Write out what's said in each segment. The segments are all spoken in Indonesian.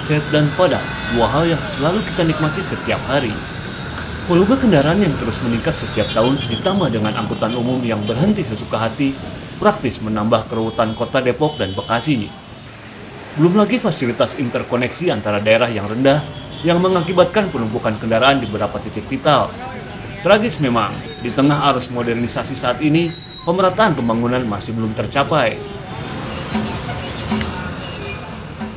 macet, dan padat, dua hal yang selalu kita nikmati setiap hari. Volume kendaraan yang terus meningkat setiap tahun ditambah dengan angkutan umum yang berhenti sesuka hati, praktis menambah keruwetan kota Depok dan Bekasi. Belum lagi fasilitas interkoneksi antara daerah yang rendah yang mengakibatkan penumpukan kendaraan di beberapa titik vital. Tragis memang, di tengah arus modernisasi saat ini, pemerataan pembangunan masih belum tercapai.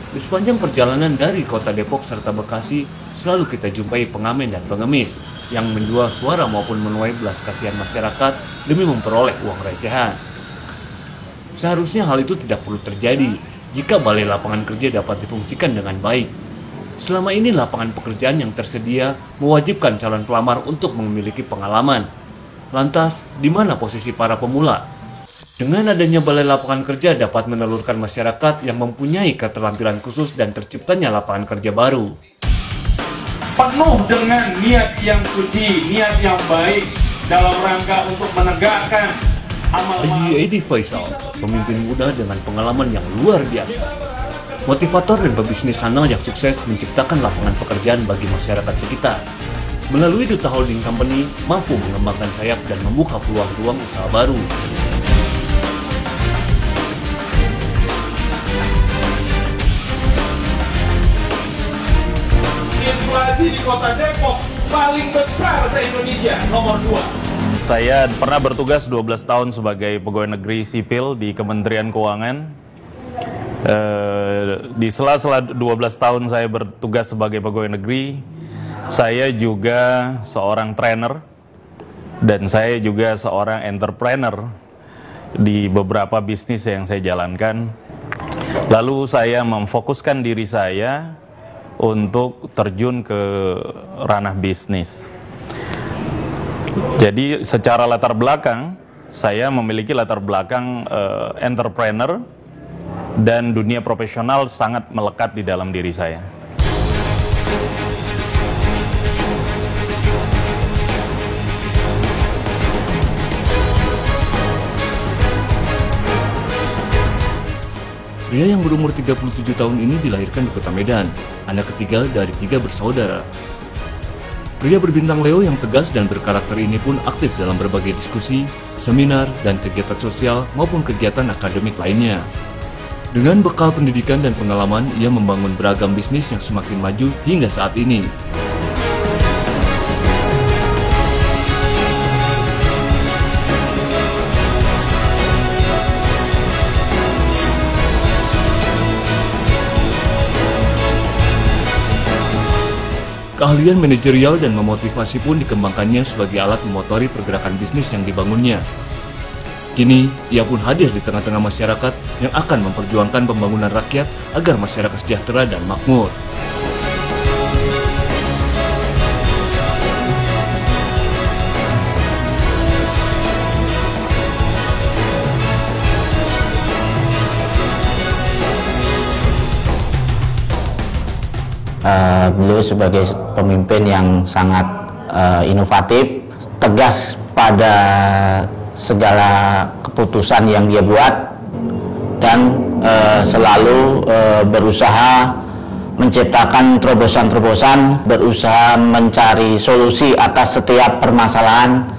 Di sepanjang perjalanan dari kota Depok serta Bekasi, selalu kita jumpai pengamen dan pengemis yang menjual suara maupun menuai belas kasihan masyarakat demi memperoleh uang recehan. Seharusnya hal itu tidak perlu terjadi jika balai lapangan kerja dapat difungsikan dengan baik. Selama ini lapangan pekerjaan yang tersedia mewajibkan calon pelamar untuk memiliki pengalaman. Lantas, di mana posisi para pemula? Dengan adanya balai lapangan kerja dapat menelurkan masyarakat yang mempunyai keterampilan khusus dan terciptanya lapangan kerja baru. Penuh dengan niat yang suci, niat yang baik dalam rangka untuk menegakkan amal. Haji Edi Faisal, pemimpin muda dengan pengalaman yang luar biasa. Motivator dan pebisnis handal yang sukses menciptakan lapangan pekerjaan bagi masyarakat sekitar. Melalui Duta Holding Company, mampu mengembangkan sayap dan membuka peluang-peluang usaha baru. Inflasi di kota Depok paling besar se-Indonesia, nomor 2. Saya pernah bertugas 12 tahun sebagai pegawai negeri sipil di Kementerian Keuangan. Di sela-sela 12 tahun saya bertugas sebagai pegawai negeri, saya juga seorang trainer dan saya juga seorang entrepreneur di beberapa bisnis yang saya jalankan. Lalu saya memfokuskan diri saya untuk terjun ke ranah bisnis. Jadi secara latar belakang, saya memiliki latar belakang entrepreneur dan dunia profesional sangat melekat di dalam diri saya. Pria yang berumur 37 tahun ini dilahirkan di kota Medan, anak ketiga dari 3 bersaudara. Pria berbintang Leo yang tegas dan berkarakter ini pun aktif dalam berbagai diskusi, seminar, dan kegiatan sosial maupun kegiatan akademik lainnya. Dengan bekal pendidikan dan pengalaman, ia membangun beragam bisnis yang semakin maju hingga saat ini. Keahlian manajerial dan memotivasi pun dikembangkannya sebagai alat memotori pergerakan bisnis yang dibangunnya. Kini, ia pun hadir di tengah-tengah masyarakat yang akan memperjuangkan pembangunan rakyat agar masyarakat sejahtera dan makmur. Beliau sebagai pemimpin yang sangat inovatif, tegas pada segala keputusan yang dia buat, dan selalu berusaha menciptakan terobosan-terobosan, berusaha mencari solusi atas setiap permasalahan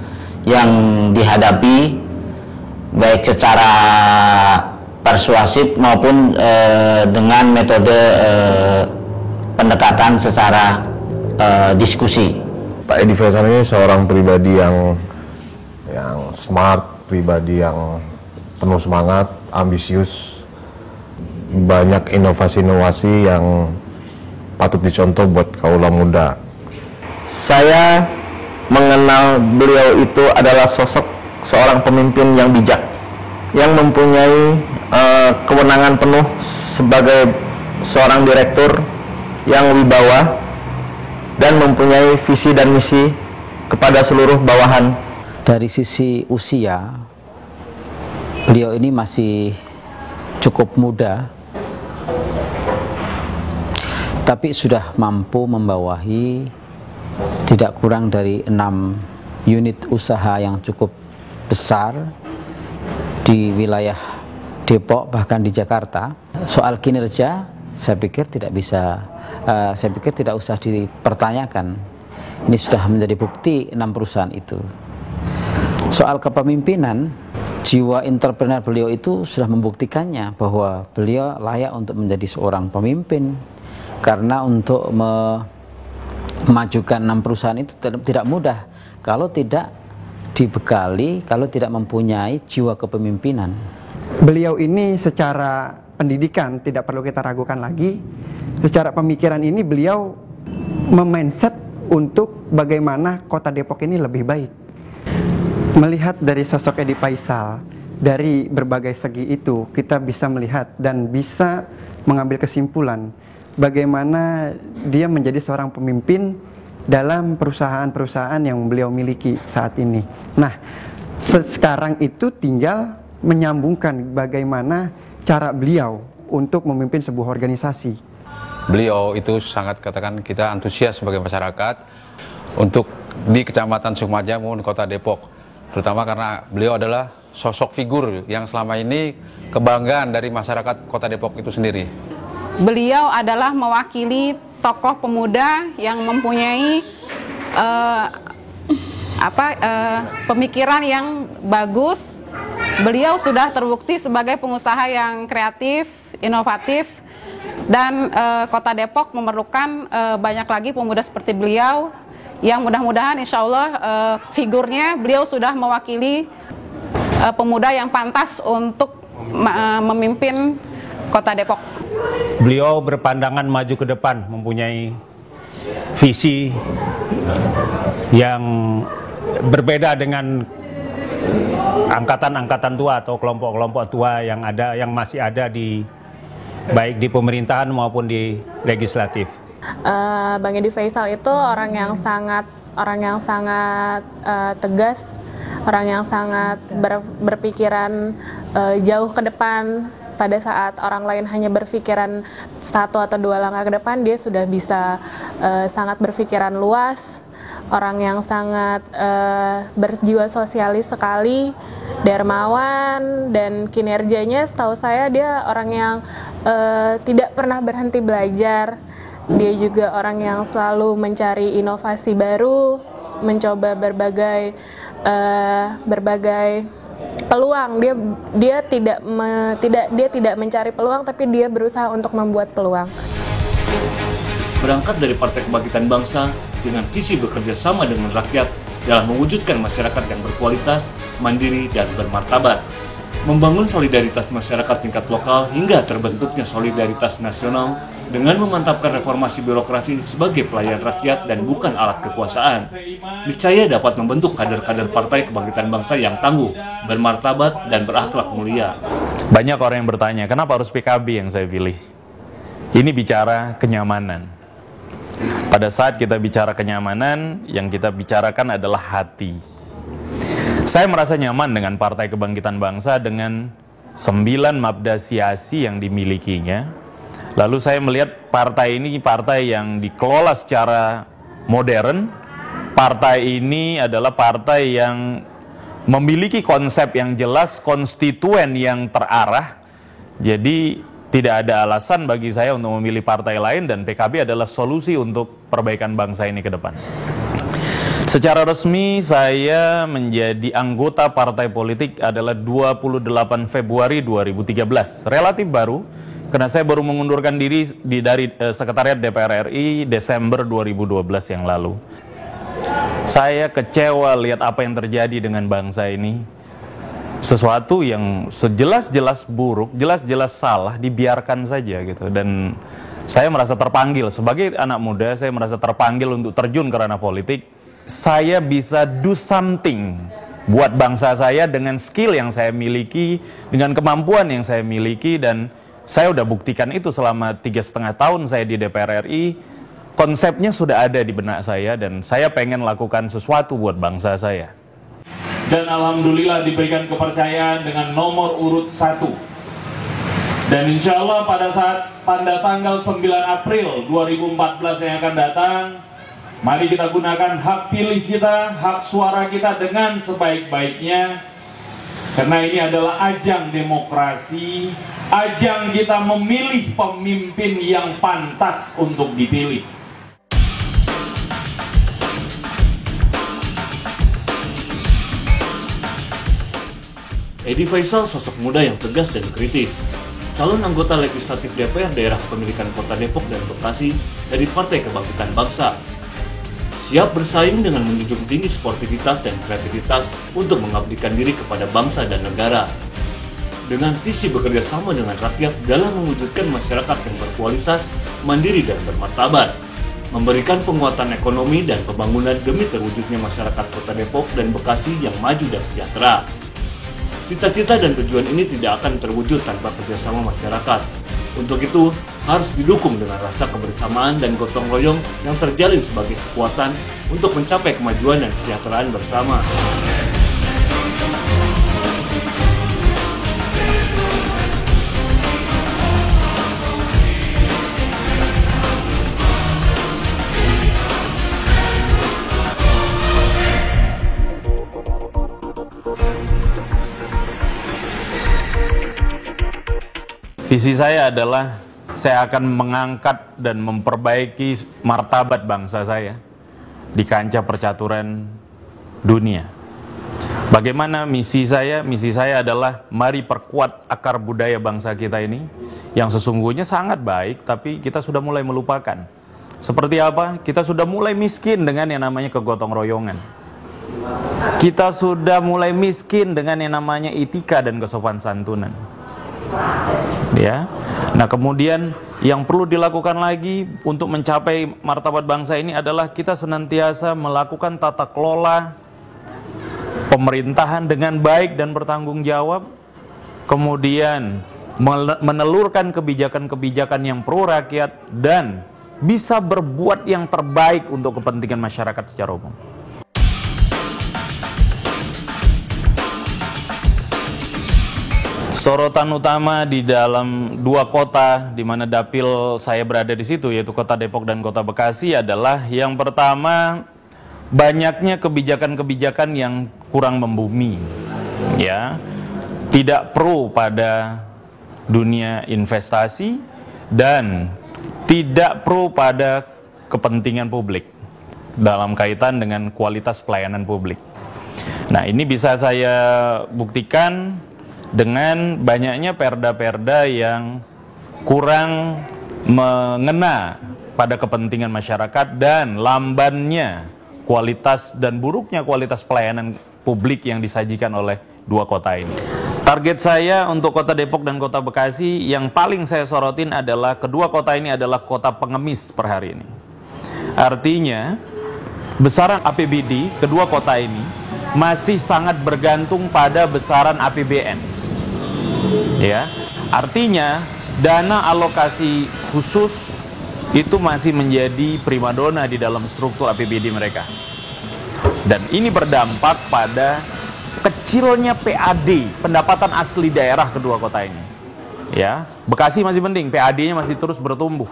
yang dihadapi, baik secara persuasif maupun dengan metode pendekatan secara diskusi. Pak Edi Faisal ini seorang pribadi yang smart, pribadi yang penuh semangat, ambisius, banyak inovasi-inovasi yang patut dicontoh buat kaula muda. Saya mengenal beliau itu adalah sosok seorang pemimpin yang bijak, yang mempunyai kewenangan penuh sebagai seorang direktur yang wibawa dan mempunyai visi dan misi kepada seluruh bawahan. Dari sisi usia, beliau ini masih cukup muda, tapi sudah mampu membawahi tidak kurang dari 6 unit usaha yang cukup besar di wilayah Depok bahkan di Jakarta. Soal kinerja, saya pikir tidak usah dipertanyakan. Ini sudah menjadi bukti 6 perusahaan itu. Soal kepemimpinan, jiwa entrepreneur beliau itu sudah membuktikannya bahwa beliau layak untuk menjadi seorang pemimpin, karena untuk memajukan 6 perusahaan itu tidak mudah kalau tidak dibekali, kalau tidak mempunyai jiwa kepemimpinan. Beliau ini secara pendidikan tidak perlu kita ragukan lagi. Secara pemikiran ini beliau memindset untuk bagaimana kota Depok ini lebih baik. Melihat dari sosok Edi Faisal, dari berbagai segi itu kita bisa melihat dan bisa mengambil kesimpulan bagaimana dia menjadi seorang pemimpin dalam perusahaan-perusahaan yang beliau miliki saat ini. Nah, sekarang itu tinggal menyambungkan bagaimana cara beliau untuk memimpin sebuah organisasi. Beliau itu sangat, katakan, kita antusias sebagai masyarakat untuk di Kecamatan Sukmaja maupun Kota Depok, terutama karena beliau adalah sosok figur yang selama ini kebanggaan dari masyarakat Kota Depok itu sendiri. Beliau adalah mewakili tokoh pemuda yang mempunyai pemikiran yang bagus. Beliau sudah terbukti sebagai pengusaha yang kreatif, inovatif, dan Kota Depok memerlukan banyak lagi pemuda seperti beliau, yang mudah-mudahan insya Allah figurnya beliau sudah mewakili pemuda yang pantas untuk memimpin Kota Depok. Beliau berpandangan maju ke depan, mempunyai visi yang berbeda dengan angkatan-angkatan tua atau kelompok-kelompok tua yang masih ada baik di pemerintahan maupun di legislatif. Bang Edi Faisal itu orang yang sangat tegas, orang yang sangat berpikiran jauh ke depan. Pada saat orang lain hanya berpikiran 1 atau 2 langkah ke depan, dia sudah bisa sangat berpikiran luas. Orang yang sangat berjiwa sosialis sekali, dermawan, dan kinerjanya setahu saya dia orang yang tidak pernah berhenti belajar. Dia juga orang yang selalu mencari inovasi baru, mencoba berbagai peluang. Dia tidak mencari peluang, tapi dia berusaha untuk membuat peluang. Berangkat dari Partai Kebangkitan Bangsa dengan visi bekerja sama dengan rakyat dalam mewujudkan masyarakat yang berkualitas, mandiri, dan bermartabat. Membangun solidaritas masyarakat tingkat lokal hingga terbentuknya solidaritas nasional dengan memantapkan reformasi birokrasi sebagai pelayan rakyat dan bukan alat kekuasaan. Niscaya dapat membentuk kader-kader Partai Kebangkitan Bangsa yang tangguh, bermartabat, dan berakhlak mulia. Banyak orang yang bertanya, kenapa harus PKB yang saya pilih? Ini bicara kenyamanan. Pada saat kita bicara kenyamanan, yang kita bicarakan adalah hati. Saya merasa nyaman dengan Partai Kebangkitan Bangsa dengan 9 mabda siasi yang dimilikinya. Lalu saya melihat partai ini partai yang dikelola secara modern. Partai ini adalah partai yang memiliki konsep yang jelas, konstituen yang terarah. Jadi tidak ada alasan bagi saya untuk memilih partai lain, dan PKB adalah solusi untuk perbaikan bangsa ini ke depan. Secara resmi saya menjadi anggota partai politik adalah 28 Februari 2013. Relatif baru, karena saya baru mengundurkan diri dari Sekretariat DPR RI Desember 2012 yang lalu. Saya kecewa lihat apa yang terjadi dengan bangsa ini. Sesuatu yang sejelas-jelas buruk, jelas-jelas salah, dibiarkan saja gitu. Dan saya merasa terpanggil, sebagai anak muda, saya merasa terpanggil untuk terjun ke ranah politik. Saya bisa do something buat bangsa saya dengan skill yang saya miliki, dengan kemampuan yang saya miliki, dan saya udah buktikan itu selama 3,5 tahun saya di DPR RI. Konsepnya sudah ada di benak saya, dan saya pengen lakukan sesuatu buat bangsa saya. Dan alhamdulillah diberikan kepercayaan dengan nomor urut 1. Dan insya Allah pada tanggal 9 April 2014 yang akan datang, mari kita gunakan hak pilih kita, hak suara kita dengan sebaik-baiknya. Karena ini adalah ajang demokrasi, ajang kita memilih pemimpin yang pantas untuk dipilih. Edi Faisal sosok muda yang tegas dan kritis. Calon anggota legislatif DPR daerah pemilikan Kota Depok dan Bekasi dari Partai Kebangkitan Bangsa. Siap bersaing dengan menjunjung tinggi sportivitas dan kreativitas untuk mengabdikan diri kepada bangsa dan negara. Dengan visi bekerja sama dengan rakyat dalam mewujudkan masyarakat yang berkualitas, mandiri dan bermartabat. Memberikan penguatan ekonomi dan pembangunan demi terwujudnya masyarakat Kota Depok dan Bekasi yang maju dan sejahtera. Cita-cita dan tujuan ini tidak akan terwujud tanpa kerjasama masyarakat. Untuk itu, harus didukung dengan rasa kebersamaan dan gotong royong yang terjalin sebagai kekuatan untuk mencapai kemajuan dan kesejahteraan bersama. Visi saya adalah saya akan mengangkat dan memperbaiki martabat bangsa saya di kancah percaturan dunia. Bagaimana misi saya? Misi saya adalah mari perkuat akar budaya bangsa kita ini yang sesungguhnya sangat baik, tapi kita sudah mulai melupakan. Seperti apa? Kita sudah mulai miskin dengan yang namanya kegotong royongan. Kita sudah mulai miskin dengan yang namanya etika dan kesopan santunan. Ya. Nah, kemudian yang perlu dilakukan lagi untuk mencapai martabat bangsa ini adalah kita senantiasa melakukan tata kelola pemerintahan dengan baik dan bertanggung jawab, kemudian menelurkan kebijakan-kebijakan yang pro rakyat dan bisa berbuat yang terbaik untuk kepentingan masyarakat secara umum. Sorotan utama di dalam dua kota di mana dapil saya berada di situ, yaitu Kota Depok dan Kota Bekasi, adalah yang pertama, banyaknya kebijakan-kebijakan yang kurang membumi, ya, tidak pro pada dunia investasi dan tidak pro pada kepentingan publik dalam kaitan dengan kualitas pelayanan publik. Nah, ini bisa saya buktikan dengan banyaknya perda-perda yang kurang mengena pada kepentingan masyarakat dan lambannya kualitas dan buruknya kualitas pelayanan publik yang disajikan oleh dua kota ini. Target saya untuk Kota Depok dan Kota Bekasi yang paling saya sorotin adalah kedua kota ini adalah kota pengemis per hari ini. Artinya besaran APBD kedua kota ini masih sangat bergantung pada besaran APBN. Ya, artinya dana alokasi khusus itu masih menjadi primadona di dalam struktur APBD mereka. Dan ini berdampak pada kecilnya PAD, pendapatan asli daerah kedua kota ini. Ya, Bekasi masih mending, PAD-nya masih terus bertumbuh.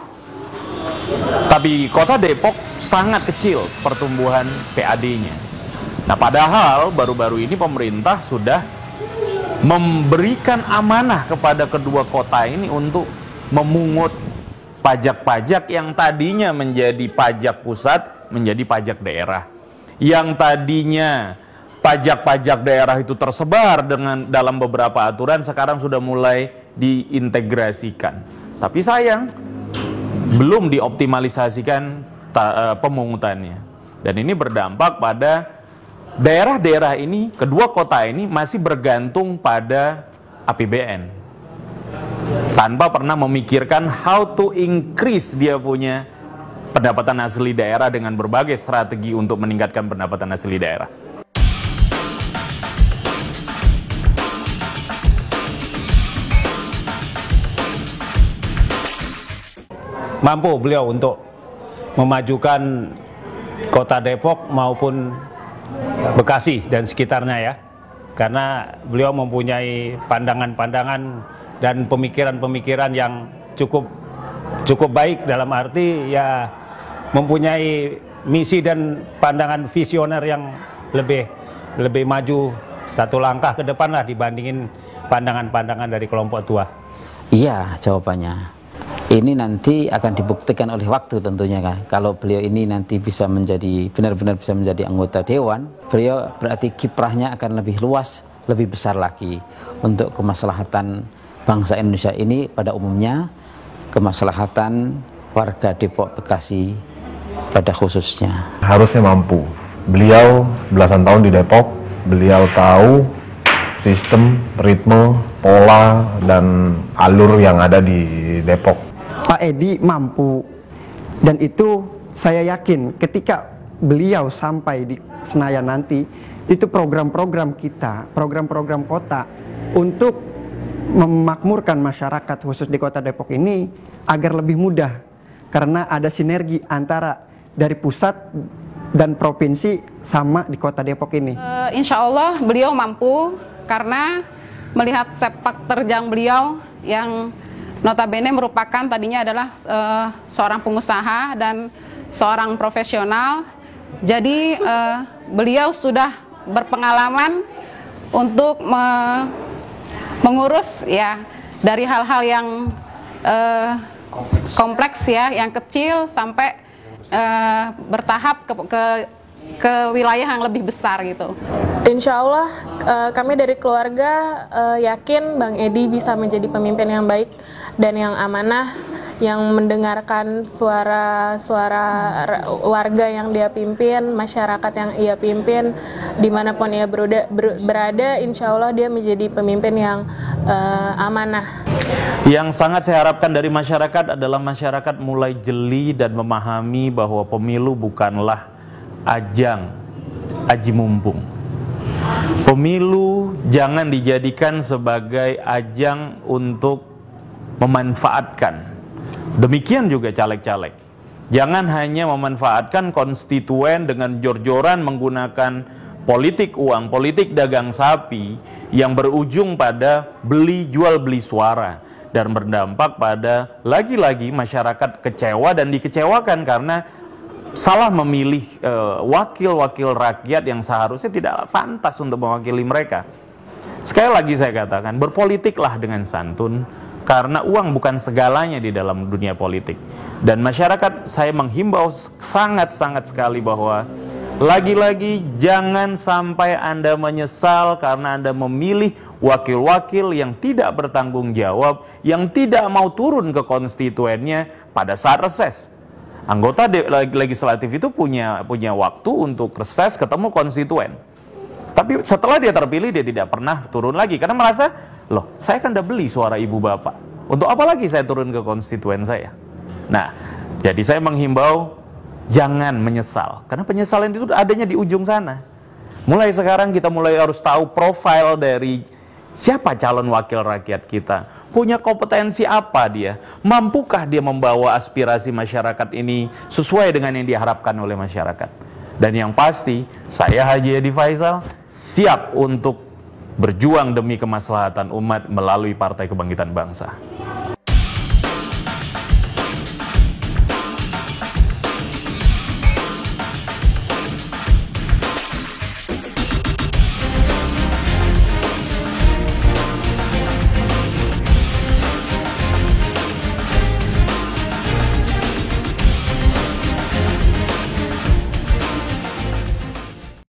Tapi Kota Depok sangat kecil pertumbuhan PAD-nya. Nah, padahal baru-baru ini pemerintah sudah memberikan amanah kepada kedua kota ini untuk memungut pajak-pajak yang tadinya menjadi pajak pusat menjadi pajak daerah. Yang tadinya pajak-pajak daerah itu tersebar dalam beberapa aturan, sekarang sudah mulai diintegrasikan. Tapi sayang, belum dioptimalisasikan pemungutannya. Dan ini berdampak pada daerah-daerah ini, kedua kota ini masih bergantung pada APBN tanpa pernah memikirkan how to increase dia punya pendapatan asli daerah dengan berbagai strategi untuk meningkatkan pendapatan asli daerah. Mampu beliau untuk memajukan Kota Depok maupun Bekasi dan sekitarnya, ya, karena beliau mempunyai pandangan-pandangan dan pemikiran-pemikiran yang cukup baik, dalam arti ya mempunyai misi dan pandangan visioner yang lebih maju satu langkah ke depan lah dibandingin pandangan-pandangan dari kelompok tua. Iya jawabannya. Ini nanti akan dibuktikan oleh waktu tentunya kan. Kalau beliau ini nanti bisa menjadi benar-benar bisa menjadi anggota dewan, beliau berarti kiprahnya akan lebih luas, lebih besar lagi untuk kemaslahatan bangsa Indonesia ini pada umumnya, kemaslahatan warga Depok Bekasi pada khususnya. Harusnya mampu. Beliau belasan tahun di Depok, beliau tahu sistem, ritme, pola, dan alur yang ada di Depok. Pak Edi mampu, dan itu saya yakin ketika beliau sampai di Senayan nanti, itu program-program kita, program-program kota untuk memakmurkan masyarakat khusus di kota Depok ini agar lebih mudah, karena ada sinergi antara dari pusat dan provinsi sama di kota Depok ini. Insya Allah beliau mampu, karena melihat sepak terjang beliau yang notabene merupakan tadinya adalah seorang pengusaha dan seorang profesional. Jadi beliau sudah berpengalaman untuk mengurus ya dari hal-hal yang kompleks ya, yang kecil sampai bertahap ke wilayah yang lebih besar gitu. Insya Allah kami dari keluarga yakin Bang Edi bisa menjadi pemimpin yang baik dan yang amanah, yang mendengarkan suara-suara warga yang dia pimpin, masyarakat yang ia pimpin, dimanapun ia berada, insya Allah dia menjadi pemimpin yang amanah. Yang sangat saya harapkan dari masyarakat adalah masyarakat mulai jeli dan memahami bahwa pemilu bukanlah ajang aji mumpung. Pemilu jangan dijadikan sebagai ajang untuk memanfaatkan. Demikian juga caleg-caleg. Jangan hanya memanfaatkan konstituen dengan jor-joran menggunakan politik uang, politik dagang sapi yang berujung pada beli jual beli suara dan berdampak pada lagi-lagi masyarakat kecewa dan dikecewakan karena salah memilih wakil-wakil rakyat yang seharusnya tidak pantas untuk mewakili mereka. Sekali lagi saya katakan, berpolitiklah dengan santun, karena uang bukan segalanya di dalam dunia politik. Dan masyarakat saya menghimbau sangat-sangat sekali bahwa lagi-lagi jangan sampai Anda menyesal karena Anda memilih wakil-wakil yang tidak bertanggung jawab, yang tidak mau turun ke konstituennya pada saat reses. Anggota legislatif itu punya waktu untuk reses ketemu konstituen. Tapi setelah dia terpilih, dia tidak pernah turun lagi karena merasa, loh, saya kan udah beli suara ibu bapak. Untuk apa lagi saya turun ke konstituen saya? Nah, jadi saya menghimbau jangan menyesal, karena penyesalan itu adanya di ujung sana. Mulai sekarang kita mulai harus tahu profil dari siapa calon wakil rakyat kita. Punya kompetensi apa dia? Mampukah dia membawa aspirasi masyarakat ini sesuai dengan yang diharapkan oleh masyarakat? Dan yang pasti, saya Haji Edi Faisal siap untuk berjuang demi kemaslahatan umat melalui Partai Kebangkitan Bangsa.